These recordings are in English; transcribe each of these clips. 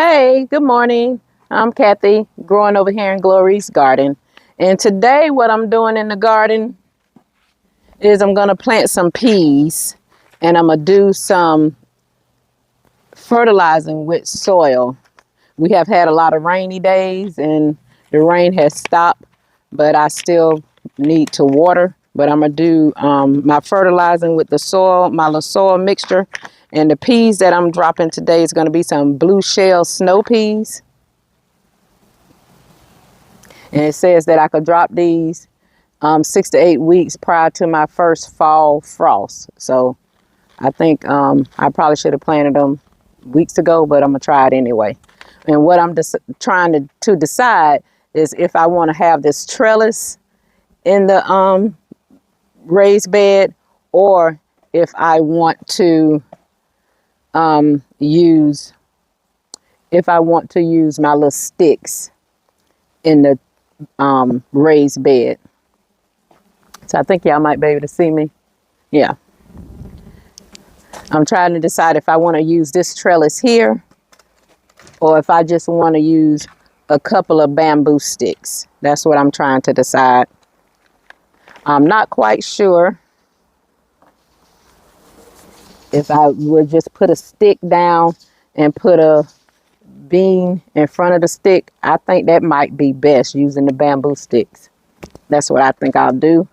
Hey, good morning. I'm Kathy, growing over here in Glory's garden. And today what I'm doing in the garden is I'm going to plant some peas and I'm going to do some fertilizing with soil. We have had a lot of rainy days and the rain has stopped, but I still need to water. But I'm going to do my fertilizing with the soil, my little soil mixture. And the peas that I'm dropping today is going to be some blue shell snow peas. And it says that I could drop these 6 to 8 weeks prior to my first fall frost. So I think I probably should have planted them weeks ago, but I'm going to try it anyway. And what I'm trying to decide is if I want to have this trellis in the raised bed, or if I want to use my little sticks in the raised bed. So I think y'all might be able to see me. Yeah. I'm trying to decide if I want to use this trellis here or if I just want to use a couple of bamboo sticks. That's what I'm trying to decide. I'm not quite sure if I would just put a stick down and put a beam in front of the stick. I think that might be best, using the bamboo sticks. That's what I think I'll do,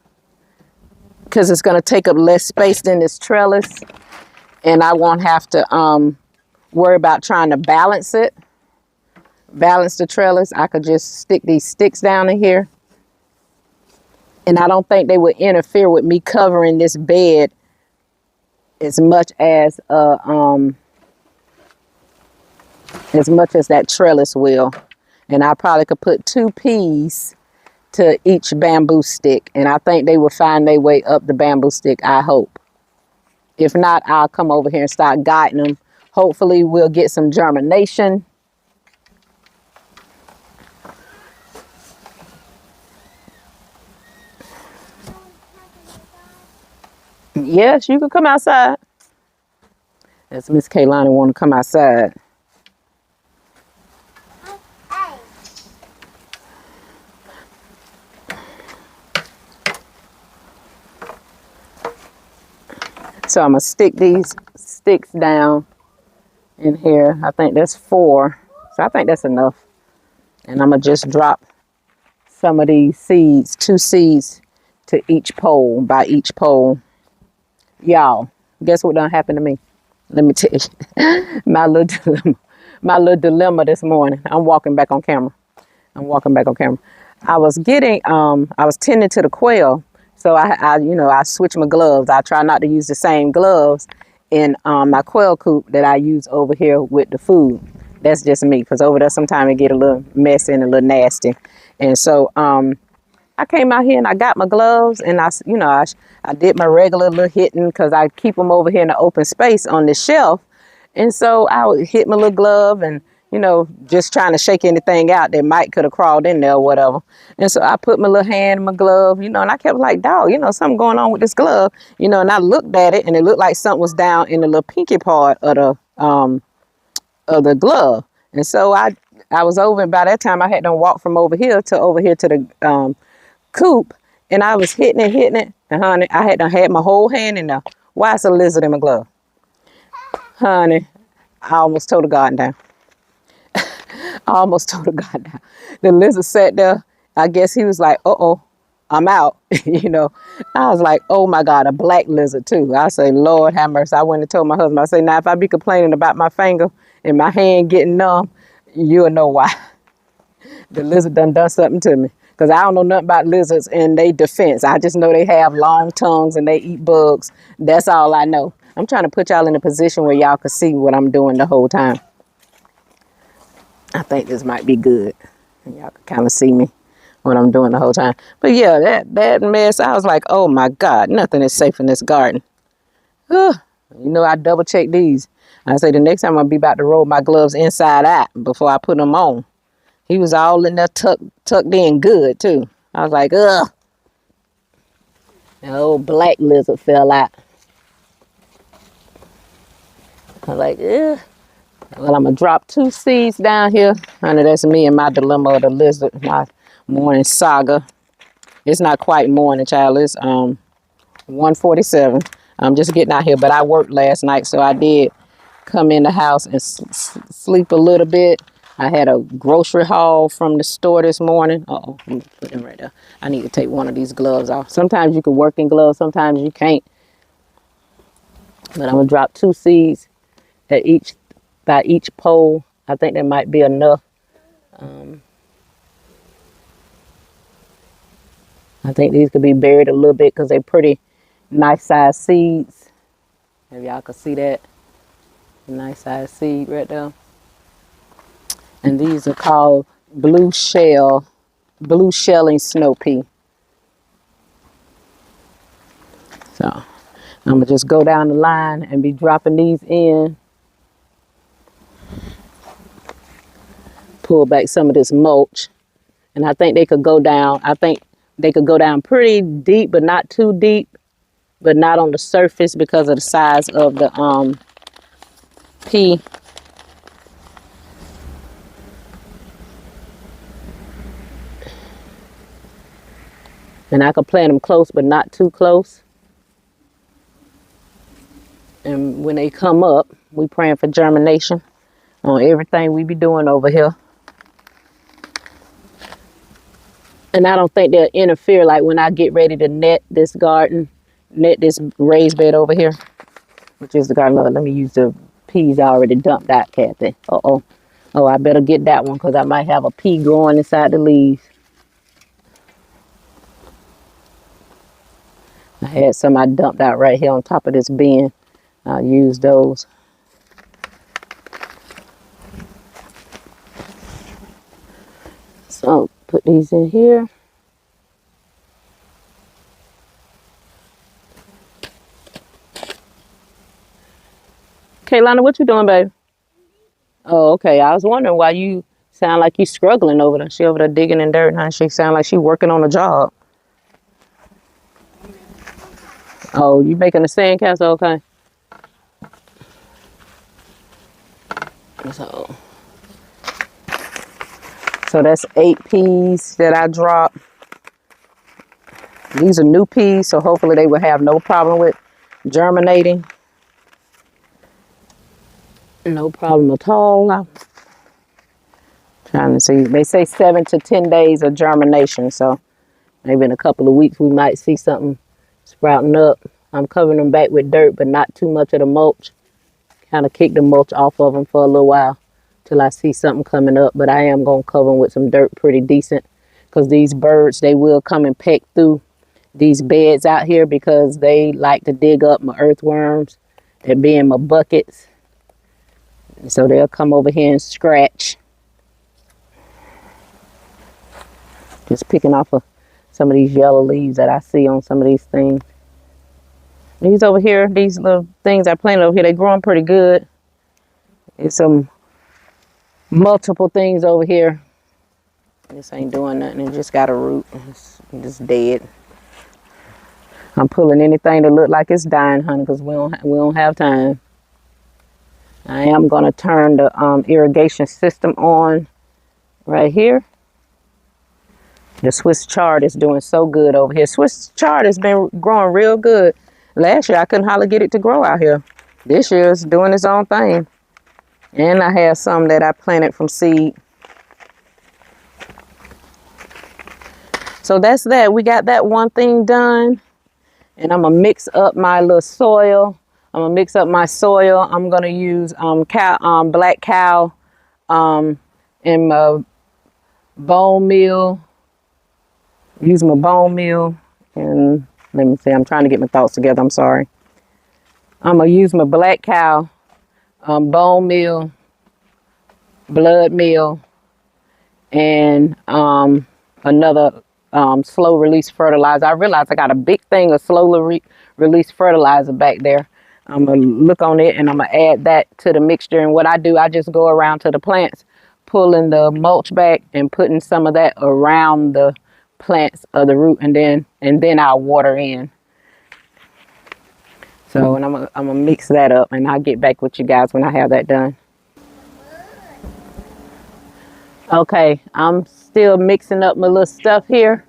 because it's going to take up less space than this trellis and I won't have to worry about trying to balance the trellis. I could just stick these sticks down in here, and I don't think they would interfere with me covering this bed as much as that trellis will. And I probably could put 2 peas to each bamboo stick, and I think they will find their way up the bamboo stick, I hope. If not, I'll come over here and start guiding them. Hopefully we'll get some germination. Yes, you can come outside. That's Miss Kaylani want to come outside. So I'm going to stick these sticks down in here. I think that's 4. So I think that's enough. And I'm going to just drop some of these seeds, 2 seeds to each pole, by each pole. Y'all, guess what done happened to me? Let me tell you. My little dilemma this morning. I'm walking back on camera. I was tending to the quail. So I switch my gloves. I try not to use the same gloves in my quail coop that I use over here with the food. That's just me, because over there sometimes it get a little messy and a little nasty. And so I came out here and I got my gloves, and I did my regular little hitting, because I keep them over here in the open space on the shelf. And so I would hit my little glove and just trying to shake anything out that might could have crawled in there or whatever. And so I put my little hand in my glove, and I kept like, dog, something going on with this glove, and I looked at it and it looked like something was down in the little pinky part of the glove. And so I was over, and by that time I had to walk from over here to the coop, and I was hitting it, and honey, I had my whole hand in there. Why is a lizard in my glove? Honey, I almost tore the garden down. The lizard sat there. I guess he was like, uh-oh, I'm out. I was like, oh my God, a black lizard too. I say, Lord have mercy. I went and told my husband, I say, now if I be complaining about my finger and my hand getting numb, you'll know why. The lizard done something to me. Because I don't know nothing about lizards and they defense. I just know they have long tongues and they eat bugs. That's all I know. I'm trying to put y'all in a position where y'all can see what I'm doing the whole time. I think this might be good. Y'all can kind of see me, what I'm doing the whole time. But yeah, that mess, I was like, oh my God, nothing is safe in this garden. I double check these. I say the next time I'll be about to roll my gloves inside out before I put them on. He was all in there tucked in good too. I was like, ugh. An old black lizard fell out. I was like, ugh. Well, I'm gonna drop 2 seeds down here. Honey, that's me and my dilemma of the lizard, my morning saga. It's not quite morning, child. It's 1:47. I'm just getting out here, but I worked last night, so I did come in the house and sleep a little bit. I had a grocery haul from the store this morning. Uh-oh, let me put them right there. I need to take one of these gloves off. Sometimes you can work in gloves, sometimes you can't. But I'm gonna drop 2 seeds at by each pole. I think that might be enough. I think these could be buried a little bit because they're pretty nice size seeds. Maybe y'all can see that. Nice size seed right there. And these are called blue shelling snow pea. So I'm gonna just go down the line and be dropping these in. Pull back some of this mulch. And I think they could go down. I think they could go down pretty deep, but not too deep, but not on the surface because of the size of the pea. And I could plant them close, but not too close. And when they come up, we praying for germination on everything we be doing over here. And I don't think they'll interfere like when I get ready to net this garden, net this raised bed over here, which is the garden. Let me use the peas I already dumped out, Kathy. Uh-oh. Oh, I better get that one because I might have a pea growing inside the leaves. I had some I dumped out right here on top of this bin. I'll use those. So put these in here. Kaylana, what you doing, babe? Oh, okay. I was wondering why you sound like you struggling over there. She over there digging in dirt, huh? She sound like she working on a job. Oh, you making a sandcastle? Okay. So that's 8 peas that I dropped. These are new peas, so hopefully they will have no problem with germinating. No problem at all. I'm trying to see. They say 7 to 10 days of germination, so maybe in a couple of weeks we might see something sprouting up. I'm covering them back with dirt, but not too much of the mulch. Kind of kick the mulch off of them for a little while till I see something coming up. But I am going to cover them with some dirt pretty decent because these birds, they will come and peck through these beds out here because they like to dig up my earthworms that be in my buckets. So they'll come over here and scratch. Just picking off of some of these yellow leaves that I see on some of these things. These over here, these little things I planted over here, they growing pretty good. There's some multiple things over here. This ain't doing nothing. It just got a root. It's just dead. I'm pulling anything that look like it's dying, honey, because we don't have time. I am gonna turn the irrigation system on right here. The Swiss chard is doing so good over here. Swiss chard has been growing real good. Last year I couldn't hardly get it to grow out here. This year it's doing its own thing. And I have some that I planted from seed. So that's that. We got that one thing done. And I'm gonna mix up my little soil. I'm gonna mix up my soil. I'm gonna use black cow in my bone meal. Use my bone meal, and let me see. I'm trying to get my thoughts together. I'm sorry. I'm gonna use my black cow bone meal, blood meal, and another slow release fertilizer. I realized I got a big thing of slow release fertilizer back there. I'm gonna look on it and I'm gonna add that to the mixture. And what I do, I just go around to the plants, pulling the mulch back and putting some of that around the plants of the root, and then I'll water in. So, and I'm gonna mix that up, and I'll get back with you guys when I have that done. Okay, I'm still mixing up my little stuff here.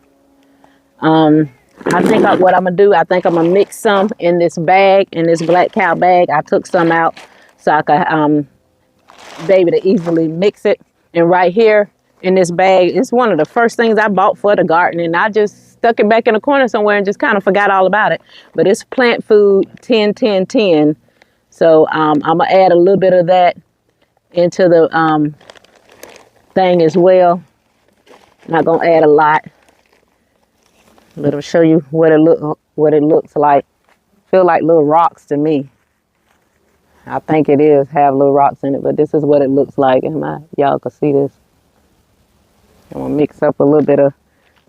I think what I'm gonna do, I think I'm gonna mix some in this bag, in this Black Cow bag. I took some out so I could be able to easily mix it. And right here in this bag, it's one of the first things I bought for the garden, and I just stuck it back in the corner somewhere and just kind of forgot all about it. But it's plant food 10, 10, 10. So I'm gonna add a little bit of that into the thing as well. Not gonna add a lot, but it'll show you what it looks like. Feel like little rocks to me. I think it is have little rocks in it, but this is what it looks like. Y'all can see this. I'm gonna mix up a little bit of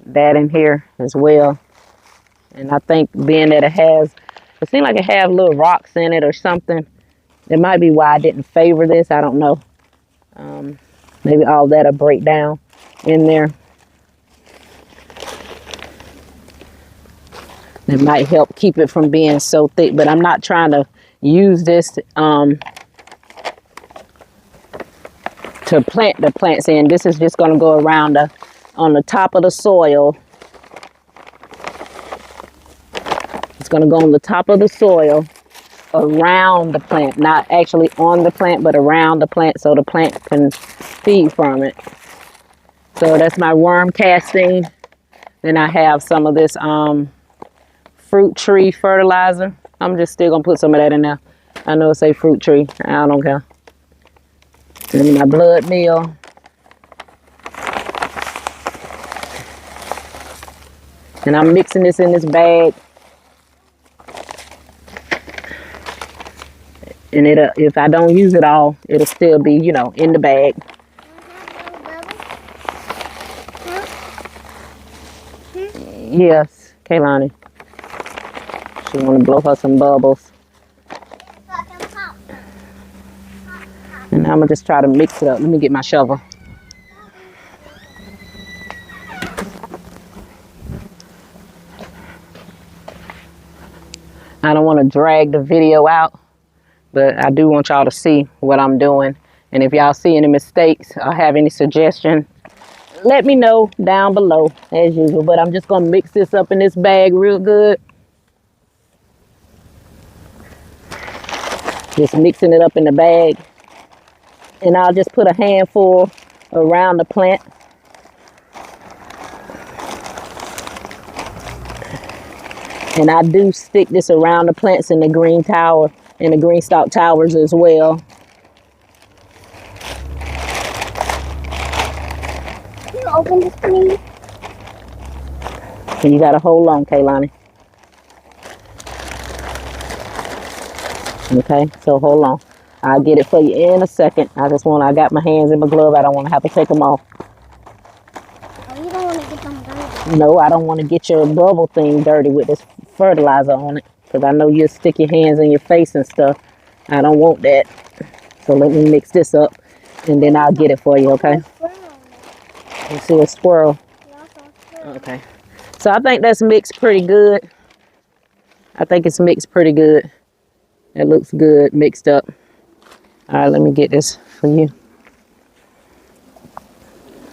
that in here as well. And I think being that it seems like it have little rocks in it or something. That might be why I didn't favor this. I don't know. Maybe all that'll break down in there. It might help keep it from being so thick, but I'm not trying to use this to plant the plants in. This is just going to go around on the top of the soil. It's going to go on the top of the soil around the plant, not actually on the plant, but around the plant so the plant can feed from it. So that's my worm casting. Then I have some of this fruit tree fertilizer. I'm just still gonna put some of that in there. I know it say fruit tree. I don't care. And my blood meal. And I'm mixing this in this bag. And if I don't use it all, it'll still be, in the bag. Yes, Kaylani. She want to blow her some bubbles. And I'm going to just try to mix it up. Let me get my shovel. I don't want to drag the video out, but I do want y'all to see what I'm doing. And if y'all see any mistakes or have any suggestions, let me know down below as usual. But I'm just going to mix this up in this bag real good. Just mixing it up in the bag. And I'll just put a handful around the plant. And I do stick this around the plants in the green tower, in the green stalk towers as well. Can you open this, please? And you gotta hold on, Kaylani. Okay, so hold on. I'll get it for you in a second. I got my hands in my glove. I don't want to have to take them off. Oh, you don't want to get them dirty? No, I don't want to get your bubble thing dirty with this fertilizer on it. Because I know you'll stick your hands in your face and stuff. I don't want that. So let me mix this up. And then I'll get it for you, okay? You see a squirrel? Okay. So I think that's mixed pretty good. I think it's mixed pretty good. It looks good mixed up. All right, let me get this for you.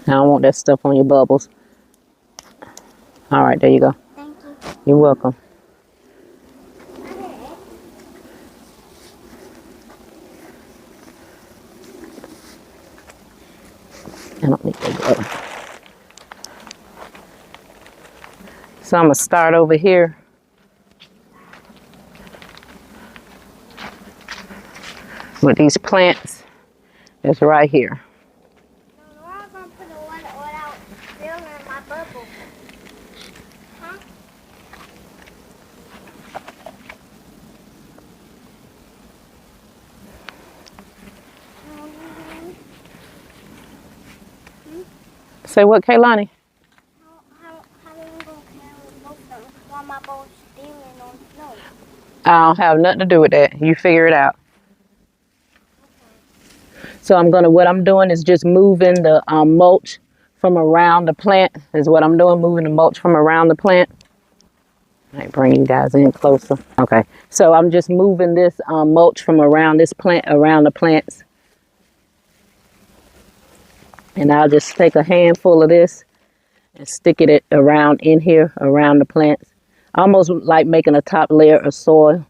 I don't want that stuff on your bubbles. All right, there you go. Thank you. You're welcome. I don't need that glove. So I'm going to start over here. With these plants that's right here. No, I'm going to put the one without filling my bubble. Huh? Say what, Kaylani? How are you going to carry both of them while my bowl's steaming on snow? I don't have nothing to do with that. You figure it out. So what I'm doing is just moving the mulch from around the plant is what I'm doing, moving the mulch from around the plant. I might bring you guys in closer. Okay, so I'm just moving this mulch from around this plant, around the plants. And I'll just take a handful of this and stick it around in here, around the plants. Almost like making a top layer of soil.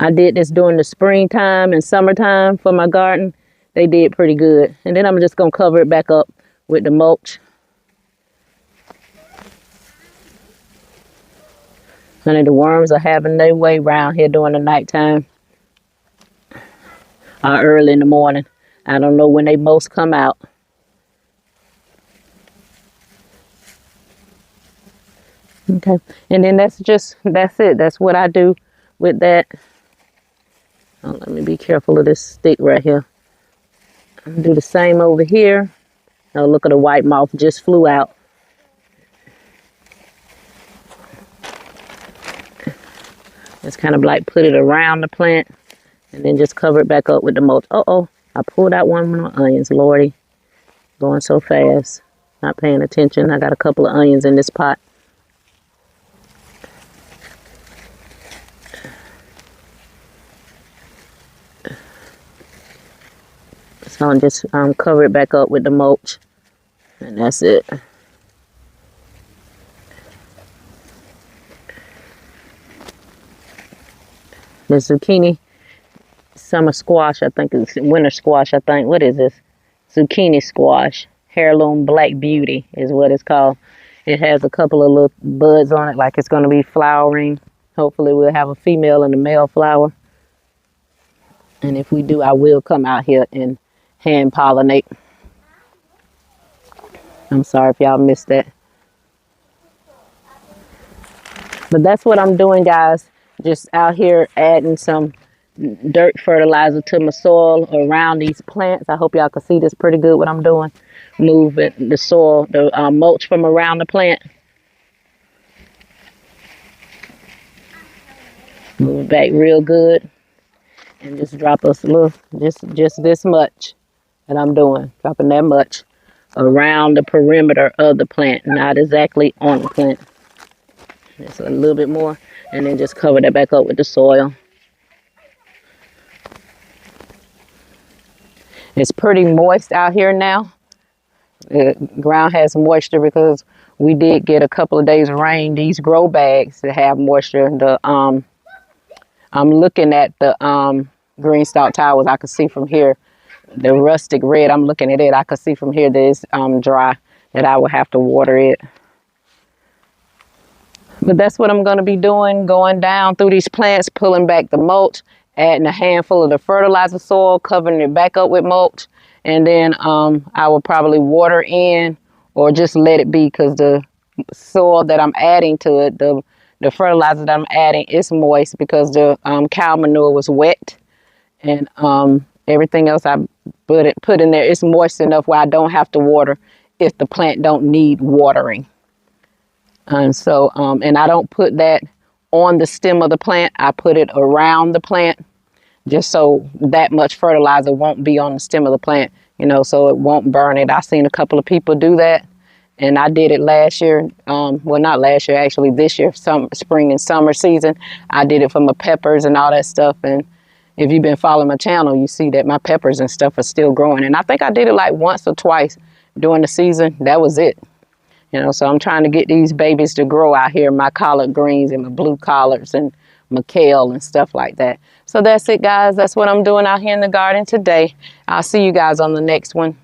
I did this during the springtime and summertime for my garden. They did pretty good. And then I'm just going to cover it back up with the mulch. Honey, the worms are having their way around here during the nighttime or early in the morning. I don't know when they most come out. Okay, and then that's it. That's what I do with that. Oh, let me be careful of this stick right here. I'll do the same over here. Oh, look at the white moth just flew out. Just kind of like put it around the plant and then just cover it back up with the mulch. Uh-oh, I pulled out one of my onions, Lordy. Going so fast, not paying attention. I got a couple of onions in this pot. So I'll just cover it back up with the mulch, and that's it. The zucchini, summer squash, I think it's winter squash, I think. What is this? Zucchini squash. Heirloom Black Beauty is what it's called. It has a couple of little buds on it, like it's going to be flowering. Hopefully we'll have a female and a male flower. And if we do, I will come out here and hand pollinate. I'm sorry if y'all missed that. But that's what I'm doing, guys. Just out here adding some dirt fertilizer to my soil around these plants. I hope y'all can see this pretty good what I'm doing. Moving the soil, the mulch from around the plant. Move it back real good. And just drop us a little, just this much that I'm doing. Dropping that much around the perimeter of the plant, not exactly on the plant. Just a little bit more, and then just cover that back up with the soil. It's pretty moist out here now. The ground has moisture because we did get a couple of days of rain. These grow bags that have moisture. I'm looking at the green stalk towers. I can see from here the rustic red. I'm looking at it. I can see from here that it's dry, that I will have to water it. But that's what I'm going to be doing, going down through these plants, pulling back the mulch, adding a handful of the fertilizer soil, covering it back up with mulch. And then I will probably water in or just let it be, because the soil that I'm adding to it, the fertilizer that I'm adding is moist because the cow manure was wet. And everything else I put in there is moist enough where I don't have to water if the plant don't need watering. And so, and I don't put that on the stem of the plant. I put it around the plant just so that much fertilizer won't be on the stem of the plant, you know, so it won't burn it. I've seen a couple of people do that, and I did it last year. Well, not last year, actually this year, spring and summer season. I did it for my peppers and all that stuff. And if you've been following my channel, you see that my peppers and stuff are still growing. And I think I did it like once or twice during the season. That was it. You know, so I'm trying to get these babies to grow out here, my collard greens and my blue collards and my kale and stuff like that. So that's it, guys. That's what I'm doing out here in the garden today. I'll see you guys on the next one.